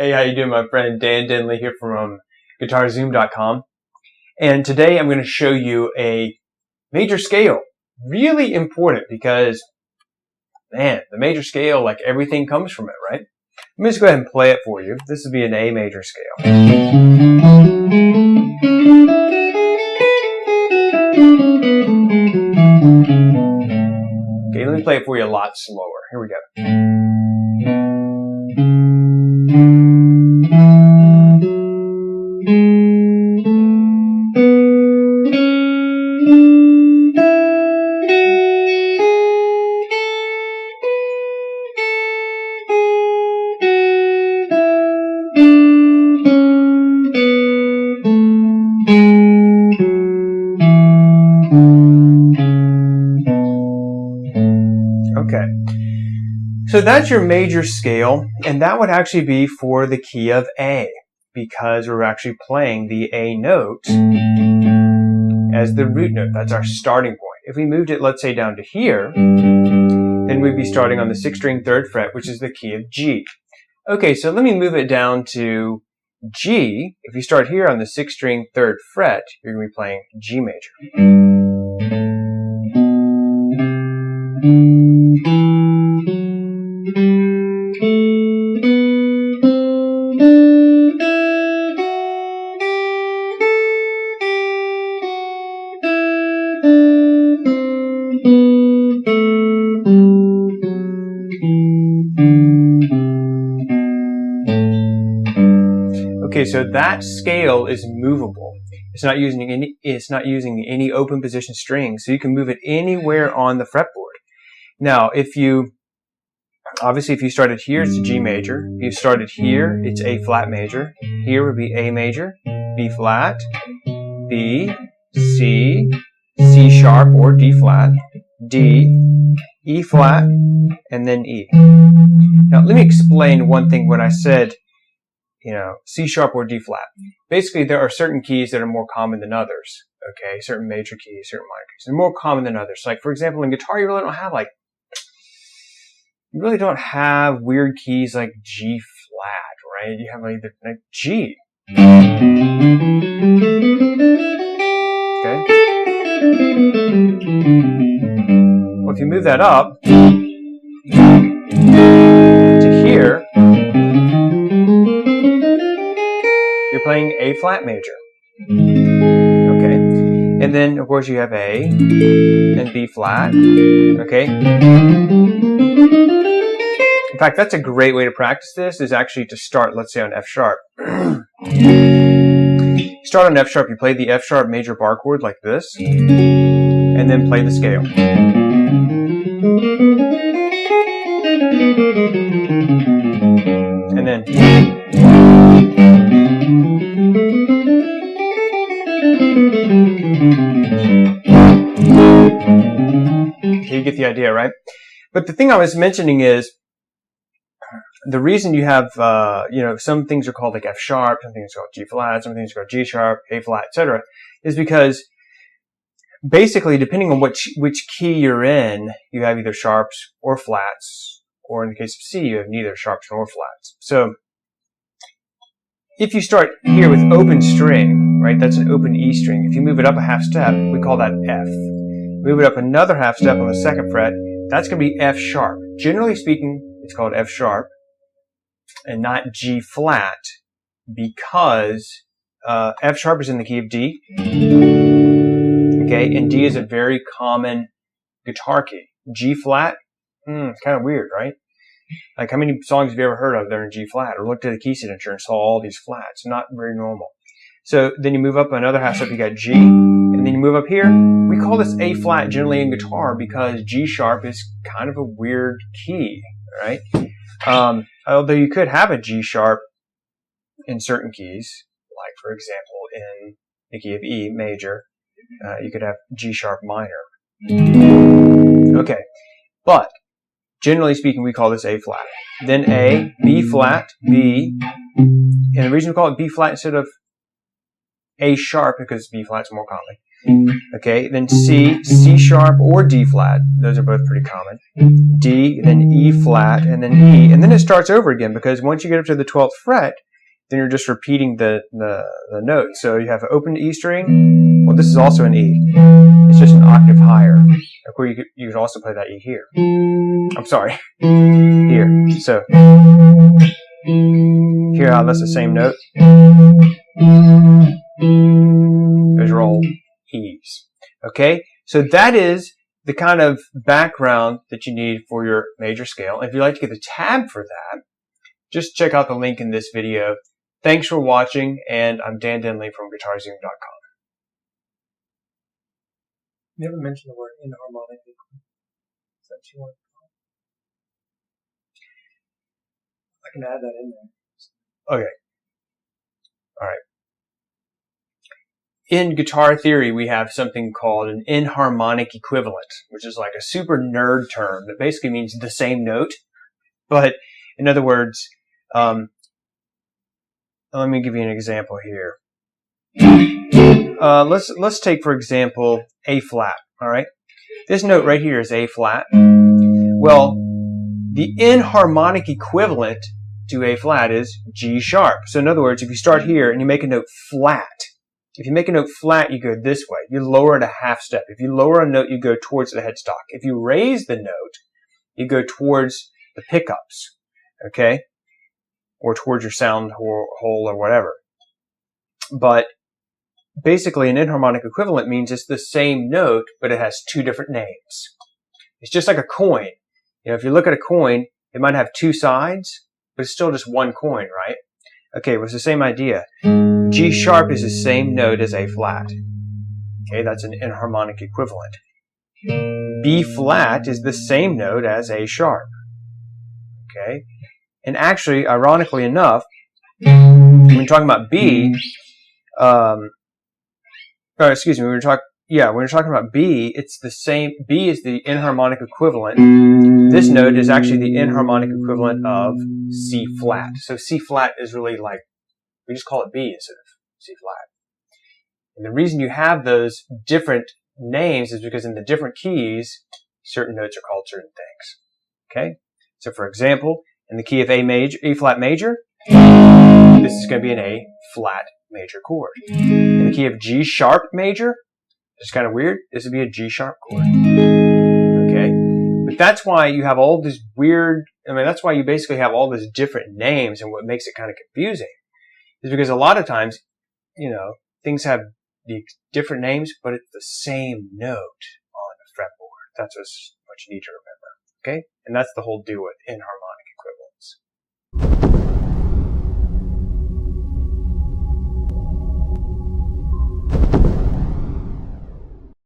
Hey, how you doing, my friend? Dan Denley here from GuitarZoom.com. And today I'm going to show you a major scale. Really important because, man, the major scale, like everything comes from it, right? Let me just go ahead and play it for you. This would be an A major scale. Okay, let me play it for you a lot slower. Here we go. Okay, so that's your major scale, and that would actually be for the key of A, because we're actually playing the A note as the root note. That's our starting point. If we moved it, let's say, down to here, then we'd be starting on the 6th string 3rd fret, which is the key of G. Okay, so let me move it down to G. If you start here on the 6th string 3rd fret, you're going to be playing G major. Okay, so that scale is movable. It's not using any open position strings, so you can move it anywhere on the fretboard. Now, if you started here, it's a G major. If you started here, it's A flat major. Here would be A major, B flat, B, C, C sharp or D flat, D, E flat, and then E. Now, let me explain one thing when I said, C sharp or D flat. Basically, there are certain keys that are more common than others. Okay, certain major keys, certain minor keys. They're more common than others. Like, for example, in guitar, you really don't have weird keys like G flat, right? You have like G. Okay. Well, if you move that up to here, you're playing A flat major. Okay. And then, of course, you have A and B flat. Okay. In fact, that's a great way to practice this, is actually to start, let's say, on F sharp. Start on F sharp, you play the F sharp major bar chord like this, and then play the scale. And then you get the idea, right? But the thing I was mentioning is, the reason you have, some things are called like F sharp, some things are called G flat, some things are called G sharp, A flat, etc., is because basically, depending on which key you're in, you have either sharps or flats, or in the case of C, you have neither sharps nor flats. So, if you start here with open string, right, that's an open E string. If you move it up a half step, we call that F. Move it up another half step on the 2nd fret, that's going to be F sharp. Generally speaking, it's called F sharp and not G flat, because F sharp is in the key of D. Okay, and D is a very common guitar key. G flat, kind of weird, right? Like, how many songs have you ever heard of that are in G flat, or looked at the key signature and saw all these flats? Not very normal. So then you move up another half step, you got G, and then you move up here. We call this A flat generally in guitar because G sharp is kind of a weird key, right? Although you could have a G sharp in certain keys, like, for example, in the key of E major, you could have G sharp minor. Okay, but generally speaking, we call this A flat. Then A, B flat, B, and the reason we call it B flat instead of A sharp, because B flat's more common, Okay, then C, C sharp or D flat. Those are both pretty common. D, then E flat, and then E. And then it starts over again because once you get up to the 12th fret, then you're just repeating the note. So you have an open E string. Well, this is also an E. It's just an octave higher. Of course, you could also play that E here. I'm sorry, here. So hear how that's the same note? Those are all E's. Okay, so that is the kind of background that you need for your major scale. And if you'd like to get the tab for that, just check out the link in this video. Thanks for watching, and I'm Dan Denley from GuitarZoom.com. You never mentioned the word inharmonic. Is that what you want? I can add that in there. Okay. All right. In guitar theory, we have something called an inharmonic equivalent, which is like a super nerd term that basically means the same note. But in other words, let me give you an example here. Let's take, for example, A flat. All right, this note right here is A flat. Well, the inharmonic equivalent to A flat is G sharp. So in other words, if you start here and you make a note flat, if you make a note flat, you go this way. You lower it a half step. If you lower a note, you go towards the headstock. If you raise the note, you go towards the pickups, okay? Or towards your sound hole or whatever. But basically, an inharmonic equivalent means it's the same note, but it has two different names. It's just like a coin. You know, if you look at a coin, it might have two sides, but it's still just one coin, right? Okay, well, it's the same idea. G sharp is the same note as A flat. Okay, that's an inharmonic equivalent. B flat is the same note as A sharp. Okay, and actually, ironically enough, when you're talking about B, when we're talking about B, it's the same. B is the inharmonic equivalent. This note is actually the inharmonic equivalent of C flat. So C flat is really like, we just call it B instead of C flat. And the reason you have those different names is because in the different keys, certain notes are called certain things. Okay? So for example, in the key of A flat major, this is going to be an A flat major chord. In the key of G sharp major, it's kind of weird, this would be a G sharp chord. Okay? But that's why you have all this weird, that's why you basically have all these different names, and what makes it kind of confusing is because a lot of times, you know, things have the different names, but it's the same note on the fretboard. That's what you need to remember. Okay? And that's the whole deal with inharmonic